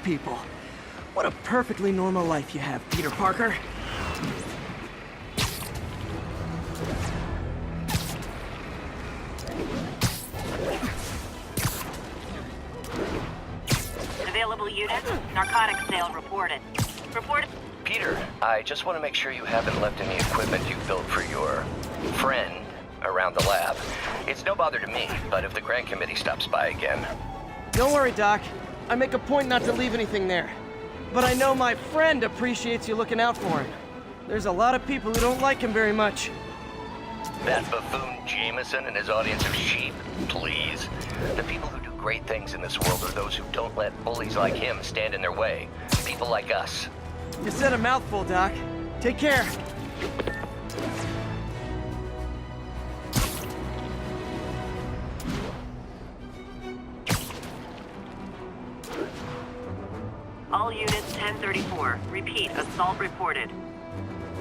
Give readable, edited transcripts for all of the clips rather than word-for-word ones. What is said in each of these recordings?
people. What a perfectly normal life you have, Peter Parker. Available units, narcotics sale reported. Peter, I just want to make sure you haven't left any equipment you built for your friend around the lab. It's no bother to me, but if the grant committee stops by again... Don't worry, Doc. I make a point not to leave anything there. But I know my friend appreciates you looking out for him. There's a lot of people who don't like him very much. That buffoon Jameson and his audience of sheep? Please. The people who do great things in this world are those who don't let bullies like him stand in their way. People like us. You said a mouthful, Doc. Take care. All units 1034. Repeat, assault reported.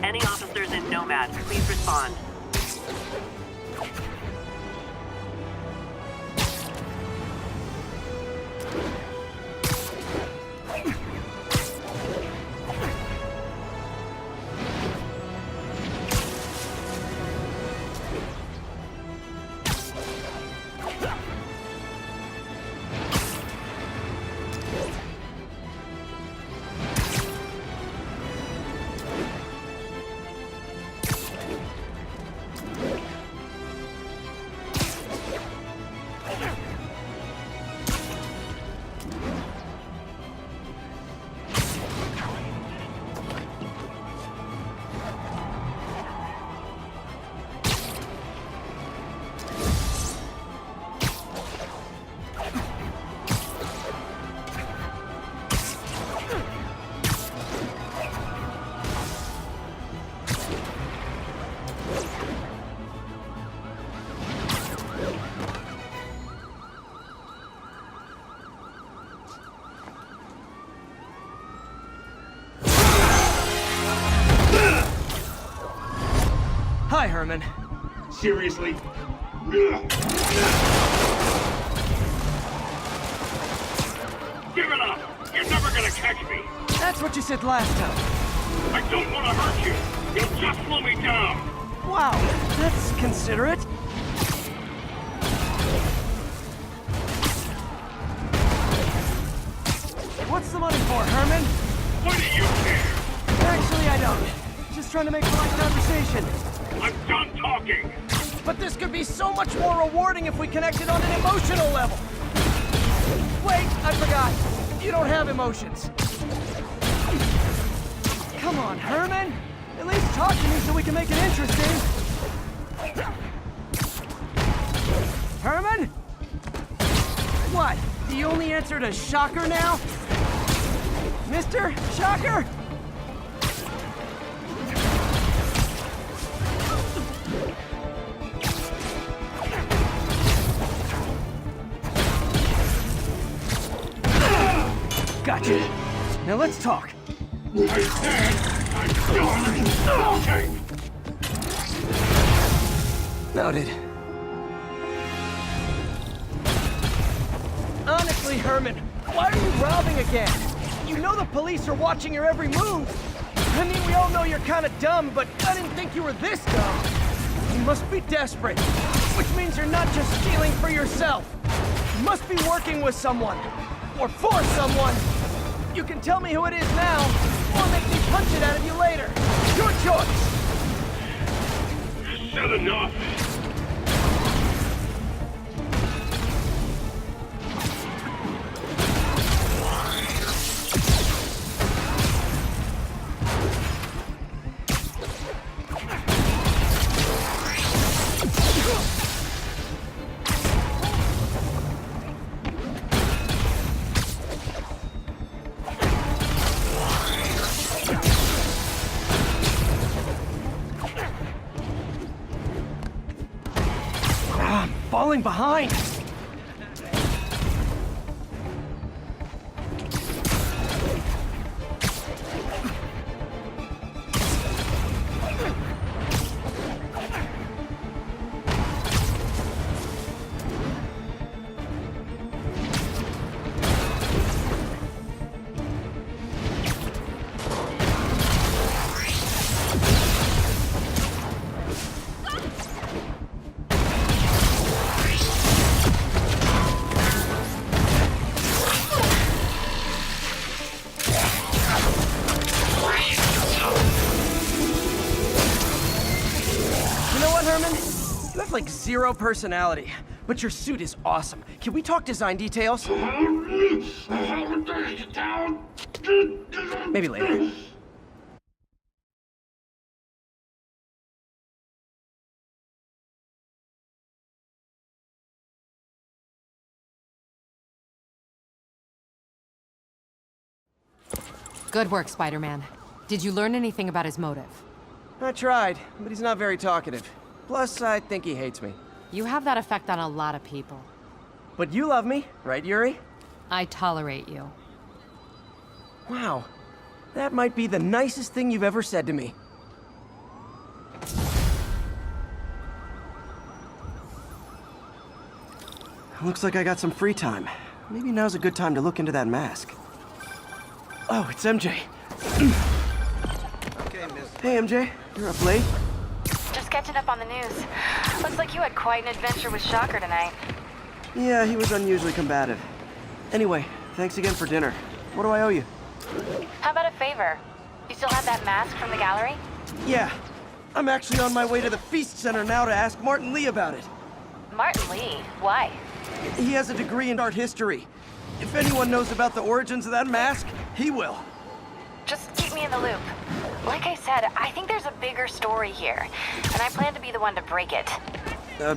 Any officers in Nomad, please respond. Hi, Herman. Seriously? Give it up! You're never gonna catch me! That's what you said last time. I don't want to hurt you! You'll just slow me down! Wow, that's considerate. What's the money for, Herman? Why do you care? Actually, I don't. Just trying to make polite conversation. I'm done talking! But this could be so much more rewarding if we connected on an emotional level. Wait, I forgot. You don't have emotions. Come on, Herman. At least talk to me so we can make it interesting. Herman? What? The only answer to Shocker now? Mr. Shocker? Gotcha. Now let's talk. I said I'm done talking! Noted. Honestly, Herman, why are you robbing again? You know the police are watching your every move. I mean, we all know you're kind of dumb, but I didn't think you were this dumb. You must be desperate, which means you're not just stealing for yourself. You must be working with someone, or for someone. You can tell me who it is now, or make me punch it out of you later. Your choice. Said enough! Falling behind! have like zero personality, but your suit is awesome. Can we talk design details? Maybe later. Good work, Spider-Man. Did you learn anything about his motive? I tried, but he's not very talkative. Plus, I think he hates me. You have that effect on a lot of people. But you love me, right, Yuri? I tolerate you. Wow. That might be the nicest thing you've ever said to me. Looks like I got some free time. Maybe now's a good time to look into that mask. Oh, it's MJ. Okay, miss. Hey, MJ. You're up late? Just catching up on the news. Looks like you had quite an adventure with Shocker tonight. Yeah, he was unusually combative. Anyway, thanks again for dinner. What do I owe you? How about a favor? You still have that mask from the gallery? Yeah. I'm actually on my way to the Feast Center now to ask Martin Lee about it. Martin Lee? Why? He has a degree in art history. If anyone knows about the origins of that mask, he will. Just keep me in the loop. Like I said, I think there's a bigger story here, and I plan to be the one to break it.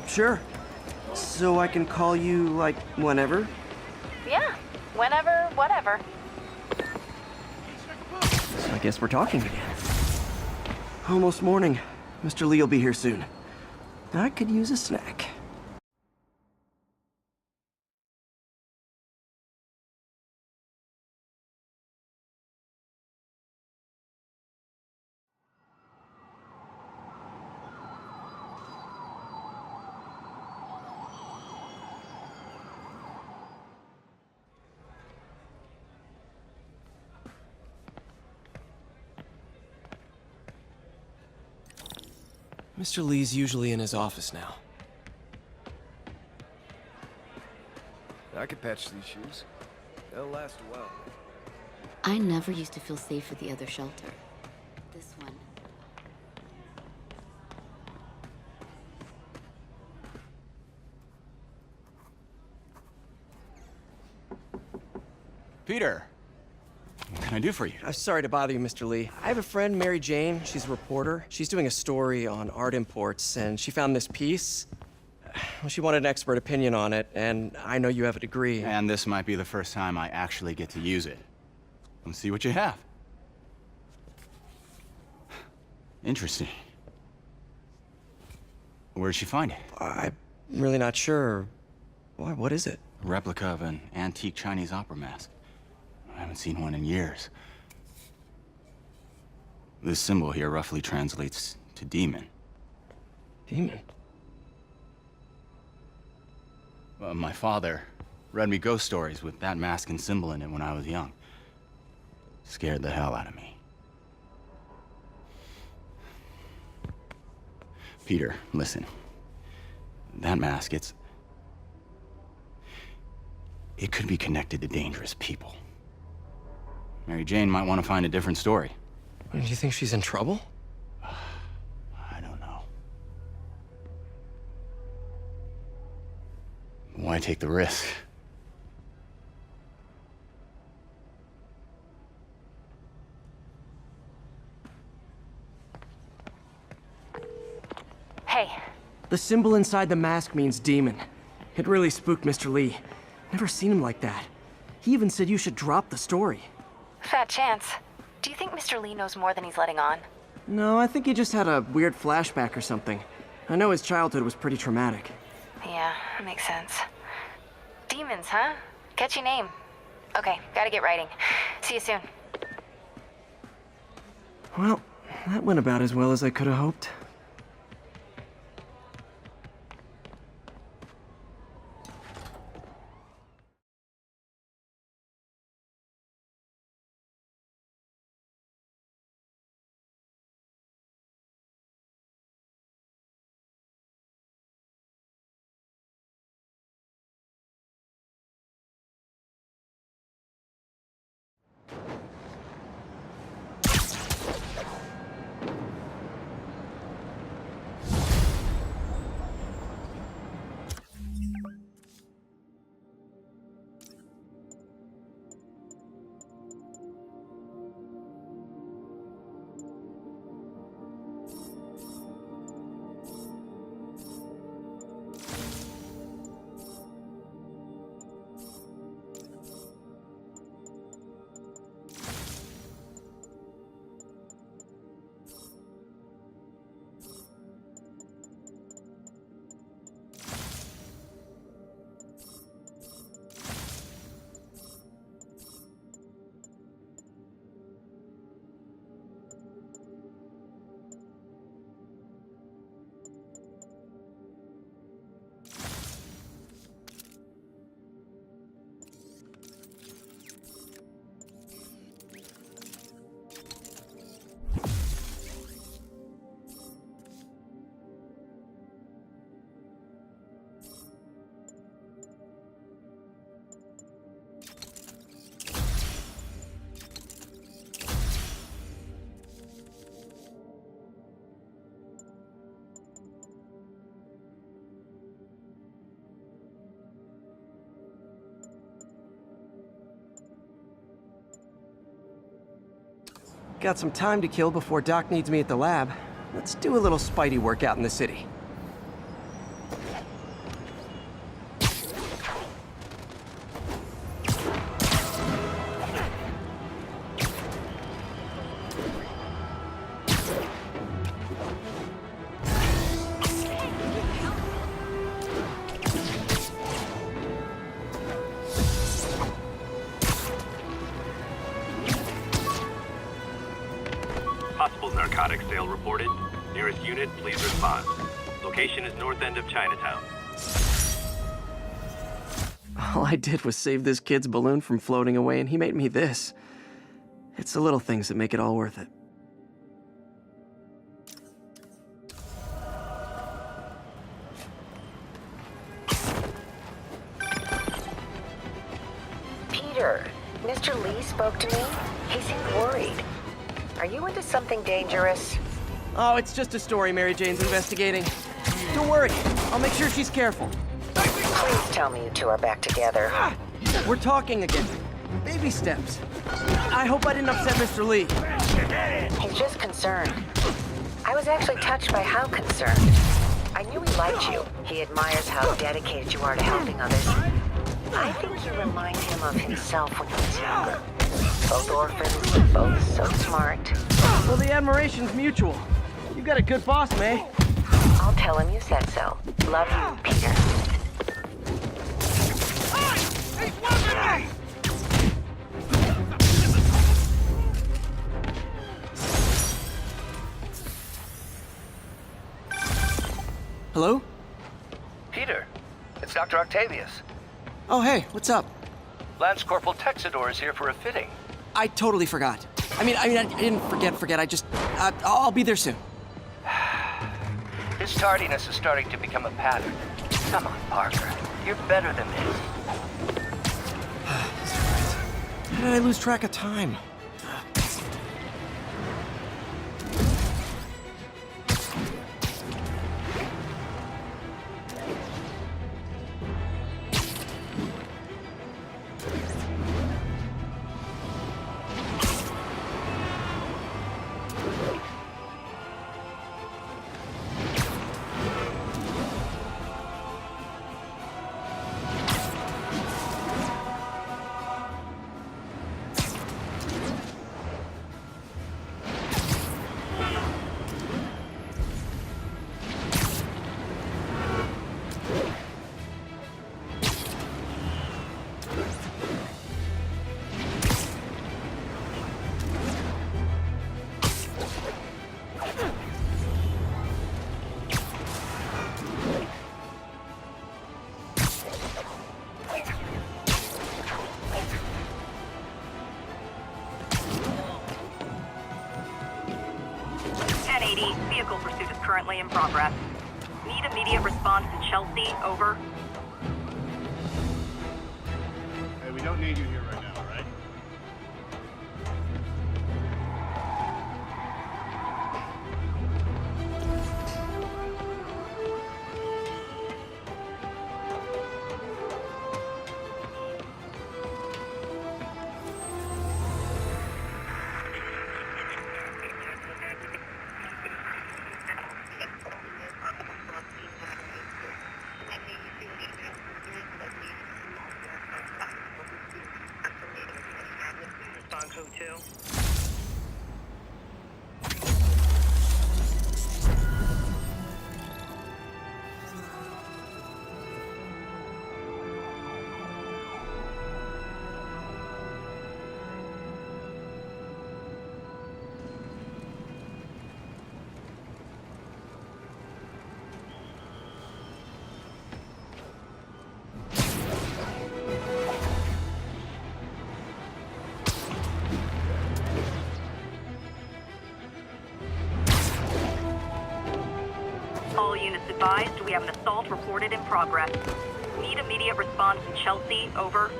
Sure. So I can call you, like, whenever? Yeah, whenever, whatever. So I guess we're talking again. Almost morning. Mr. Lee will be here soon. I could use a snack. Mr. Lee's usually in his office now. I could patch these shoes. They'll last a while. I never used to feel safe at the other shelter. This one. Peter, what can I do for you? Sorry to bother you, Mr. Lee. I have a friend, Mary Jane. She's a reporter. She's doing a story on art imports, and she found this piece. Well, she wanted an expert opinion on it, and I know you have a degree. And this might be the first time I actually get to use it. Let's see what you have. Interesting. Where did she find it? I'm really not sure. Why, what is it? A replica of an antique Chinese opera mask. I haven't seen one in years. This symbol here roughly translates to demon. Demon? My father read me ghost stories with that mask and symbol in it when I was young. Scared the hell out of me. Peter, listen. That mask, it could be connected to dangerous people. Mary Jane might want to find a different story. Do you think she's in trouble? I don't know. Why take the risk? Hey, The symbol inside the mask means demon. It really spooked Mr. Lee. Never seen him like that. He even said you should drop the story. fat chance. Do you think Mr. Lee knows more than he's letting on? No, I think he just had a weird flashback or something. I know his childhood was pretty traumatic. Yeah, makes sense. Demons, huh? Catchy name. Okay, gotta get writing. See you soon. Well, that went about as well as I could have hoped. Got some time to kill before Doc needs me at the lab. Let's do a little Spidey workout in the city. Possible narcotics sale reported. Nearest unit, please respond. Location is north end of Chinatown. All I did was save this kid's balloon from floating away, and he made me this. It's the little things that make it all worth it. Peter, Mr. Lee spoke to me. He seemed worried. Are you into something dangerous? Oh, it's just a story Mary Jane's investigating. Don't worry, I'll make sure she's careful. Please tell me you two are back together. We're talking again. Baby steps. I hope I didn't upset Mr. Lee. He's just concerned. I was actually touched by how concerned. I knew he liked you. He admires how dedicated you are to helping others. I think you remind him of himself when he was younger. Both orphans, both so smart. Well, the admiration's mutual. You got a good boss, May. I'll tell him you said so. Love you, Peter. Hello? Peter, it's Dr. Octavius. Oh, hey, what's up? Lance Corporal Texador is here for a fitting. I totally forgot. I didn't forget. I'll be there soon. His tardiness is starting to become a pattern. Come on, Parker. You're better than this. How did I lose track of time? Vehicle pursuit is currently in progress. Need immediate response in Chelsea, over. Hey, we don't need you here right now, all right? Code 2. All units advised, we have an assault reported in progress. Need immediate response in Chelsea, over.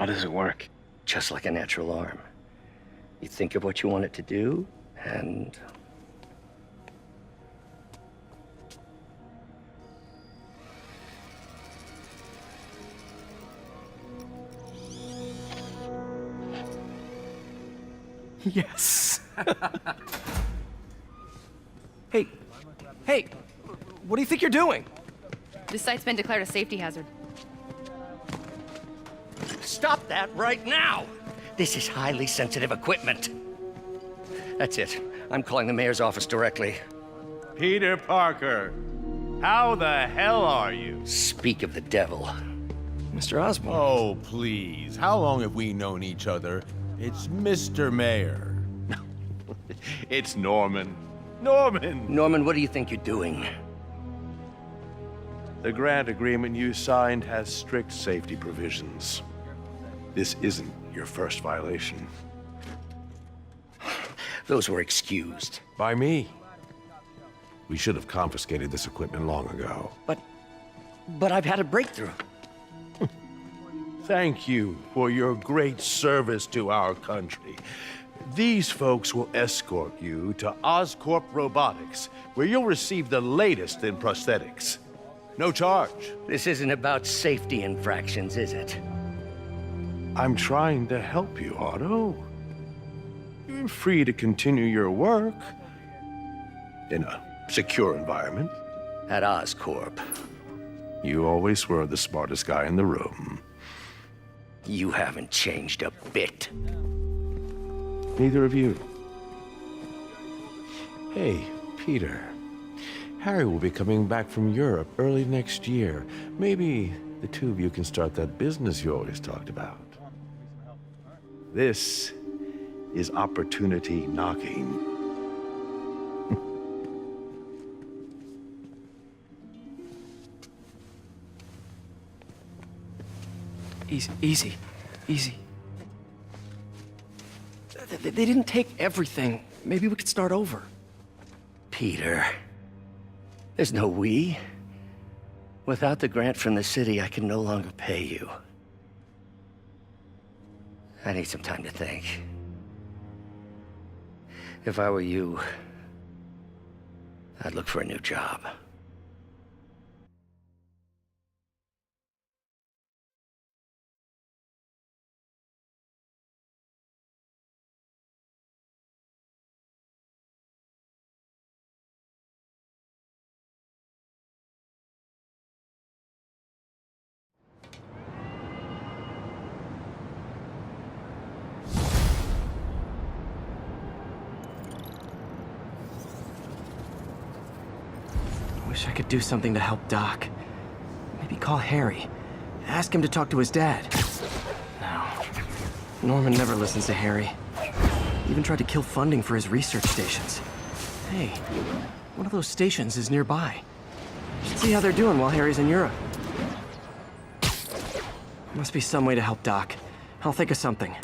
How does it work? Just like a natural arm. You think of what you want it to do, and... Yes. Hey, what do you think you're doing? This site's been declared a safety hazard. Stop that right now! This is highly sensitive equipment. That's it. I'm calling the mayor's office directly. Peter Parker, how the hell are you? Speak of the devil. Mr. Osborn. Oh, please. How long have we known each other? It's Mr. Mayor. It's Norman. Norman! Norman, what do you think you're doing? The grant agreement you signed has strict safety provisions. This isn't your first violation. Those were excused. By me. We should have confiscated this equipment long ago. But I've had a breakthrough. Thank you for your great service to our country. These folks will escort you to Oscorp Robotics, where you'll receive the latest in prosthetics. No charge. This isn't about safety infractions, is it? I'm trying to help you, Otto. You're free to continue your work in a secure environment. At Oscorp. You always were the smartest guy in the room. You haven't changed a bit. Neither of you. Hey, Peter. Harry will be coming back from Europe early next year. Maybe the two of you can start that business you always talked about. This is opportunity knocking. Easy. They didn't take everything. Maybe we could start over. Peter, there's no we. Without the grant from the city, I can no longer pay you. I need some time to think. If I were you, I'd look for a new job. Wish I could do something to help Doc. Maybe call Harry. Ask him to talk to his dad. No. Norman never listens to Harry. He even tried to kill funding for his research stations. Hey, one of those stations is nearby. Should see how they're doing while Harry's in Europe. Must be some way to help Doc. I'll think of something.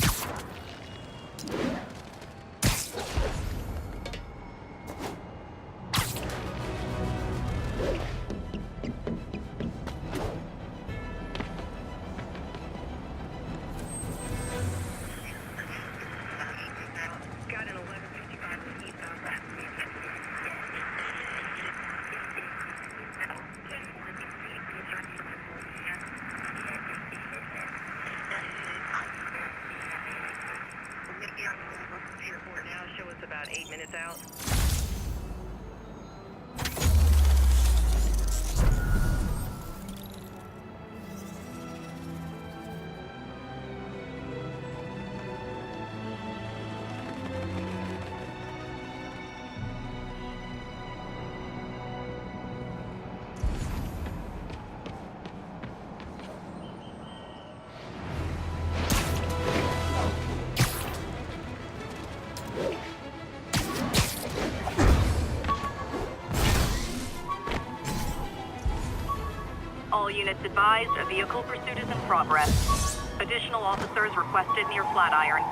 About 8 minutes out. All units advised, a vehicle pursuit is in progress. Additional officers requested near Flatiron.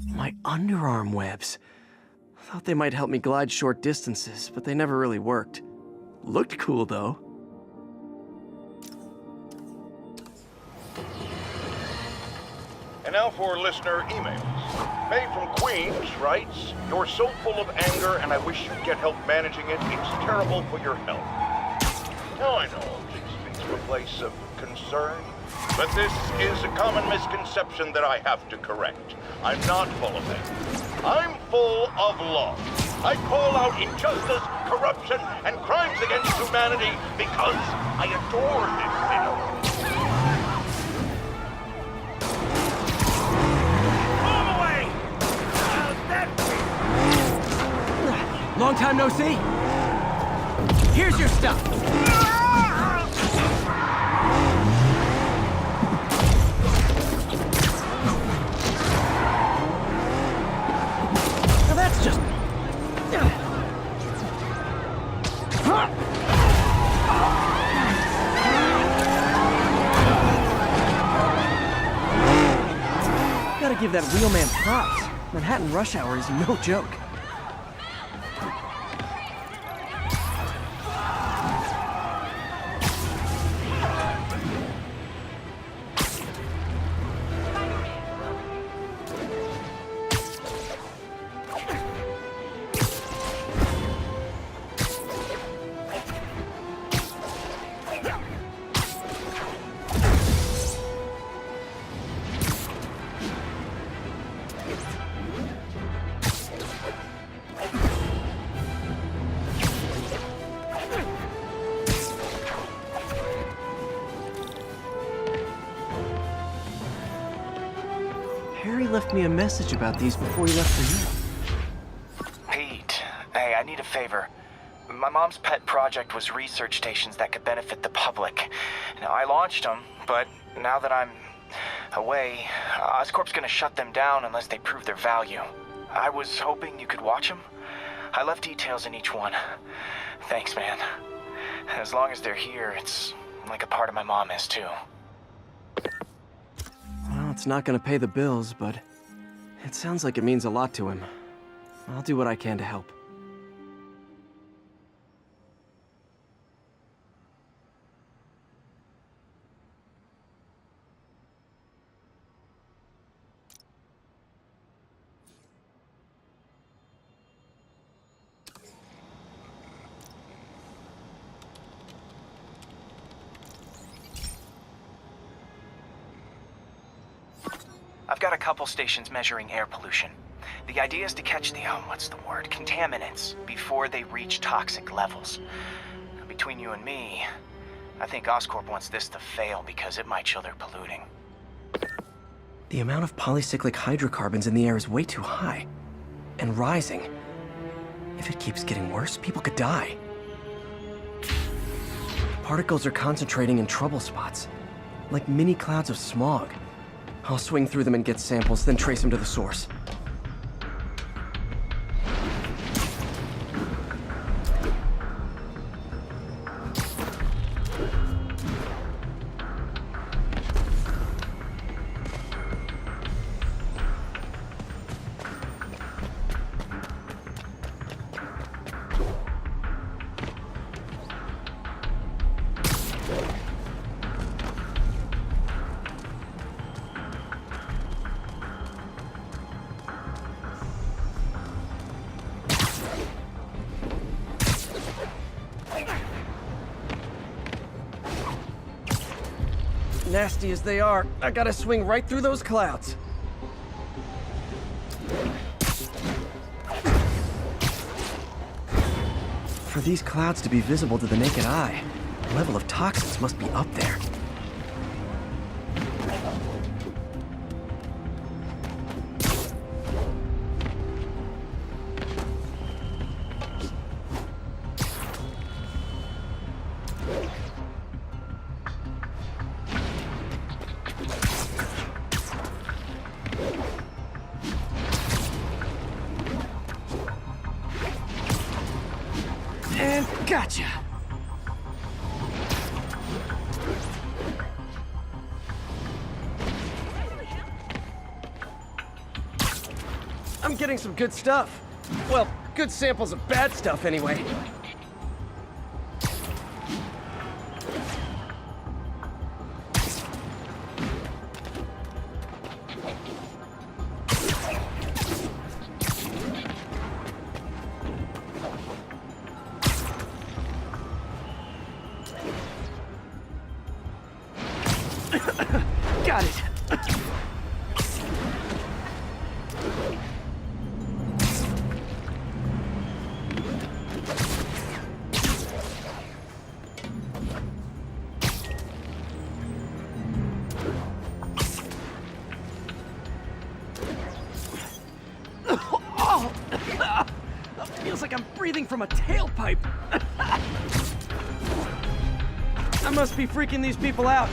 My underarm webs. Thought they might help me glide short distances, but they never really worked. Looked cool, though. And now for listener emails. May from Queens writes, "You're so full of anger and I wish you'd get help managing it. It's terrible for your health." Now I know this speaks from a place of concern, but this is a common misconception that I have to correct. I'm not full of anger. I'm full of love. I call out injustice, corruption, and crimes against humanity because I adore this city. Long time no see. Here's your stuff. Now that's just... Gotta give that wheelman props. Manhattan rush hour is no joke. Harry left me a message about these before he left for you. Pete, hey, I need a favor. My mom's pet project was research stations that could benefit the public. Now, I launched them, but now that I'm away, Oscorp's gonna shut them down unless they prove their value. I was hoping you could watch them. I left details in each one. Thanks, man. As long as they're here, it's like a part of my mom is, too. Well, it's not gonna pay the bills, but it sounds like it means a lot to him. I'll do what I can to help. I've got a couple stations measuring air pollution. The idea is to catch the, contaminants before they reach toxic levels. Between you and me, I think Oscorp wants this to fail because it might show they're polluting. The amount of polycyclic hydrocarbons in the air is way too high. And rising. If it keeps getting worse, people could die. Particles are concentrating in trouble spots, like mini clouds of smog. I'll swing through them and get samples, then trace them to the source. Nasty as they are, I gotta swing right through those clouds. For these clouds to be visible to the naked eye, the level of toxins must be up there. And gotcha! I'm getting some good stuff. Well, good samples of bad stuff anyway. Got it. Feels like I'm breathing from a tailpipe. I must be freaking these people out.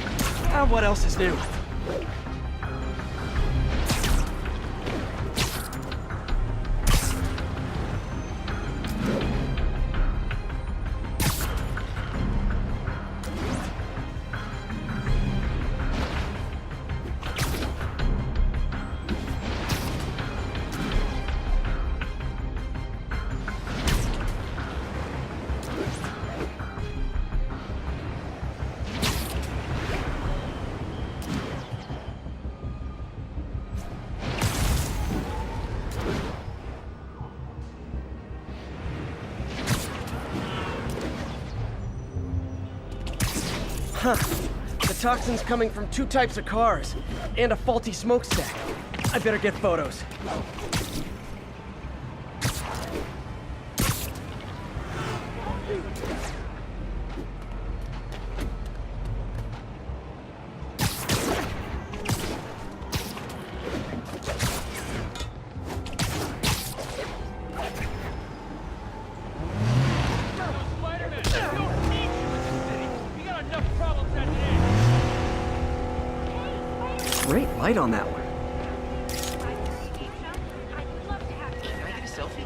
What else is new? Huh. The toxin's coming from 2 types of cars, and a faulty smokestack. I better get photos. Great light on that one. Can I get a selfie?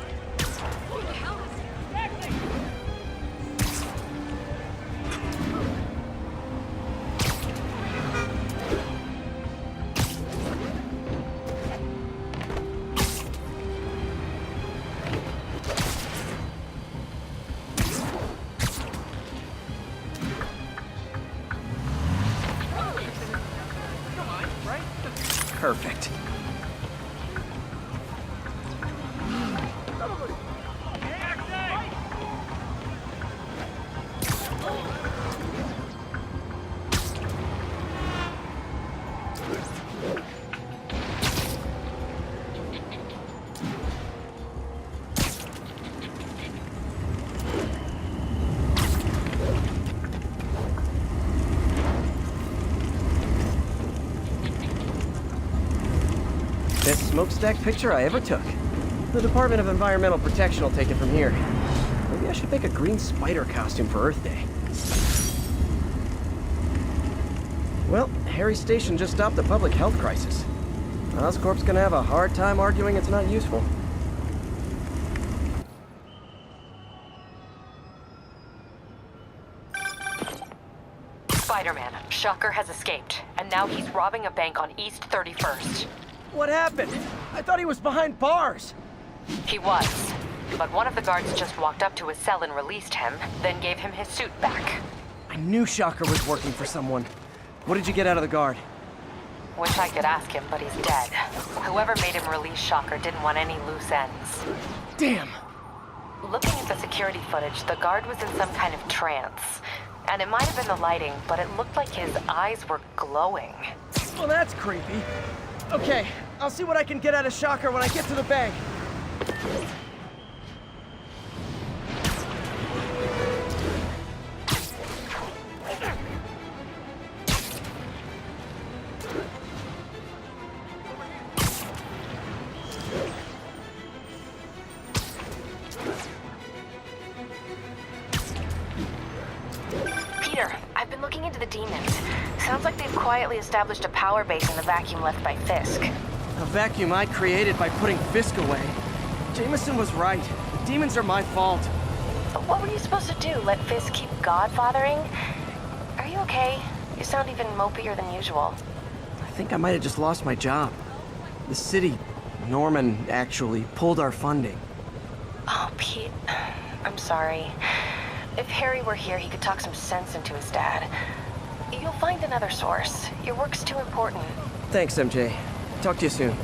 Perfect. Best smokestack picture I ever took. The Department of Environmental Protection will take it from here. Maybe I should make a green spider costume for Earth Day. Well, Harry Station just stopped a public health crisis. Oscorp's gonna have a hard time arguing it's not useful. Spider-Man, Shocker has escaped, and now he's robbing a bank on East 31st. What happened? I thought he was behind bars. He was, but one of the guards just walked up to his cell and released him, then gave him his suit back. I knew Shocker was working for someone. What did you get out of the guard? Wish I could ask him, but he's dead. Whoever made him release Shocker didn't want any loose ends. Damn! Looking at the security footage, the guard was in some kind of trance. And it might have been the lighting, but it looked like his eyes were glowing. Well, that's creepy. Okay, I'll see what I can get out of Shocker when I get to the bank. Peter, I've been looking into the demons. Sounds like they've quietly established a power base in the vacuum left by Fisk. A vacuum I created by putting Fisk away. Jameson was right. The demons are my fault. But what were you supposed to do? Let Fisk keep godfathering? Are you okay? You sound even mopier than usual. I think I might have just lost my job. The city, Norman, actually pulled our funding. Oh, Pete. I'm sorry. If Harry were here, he could talk some sense into his dad. You'll find another source. Your work's too important. Thanks, MJ. Talk to you soon.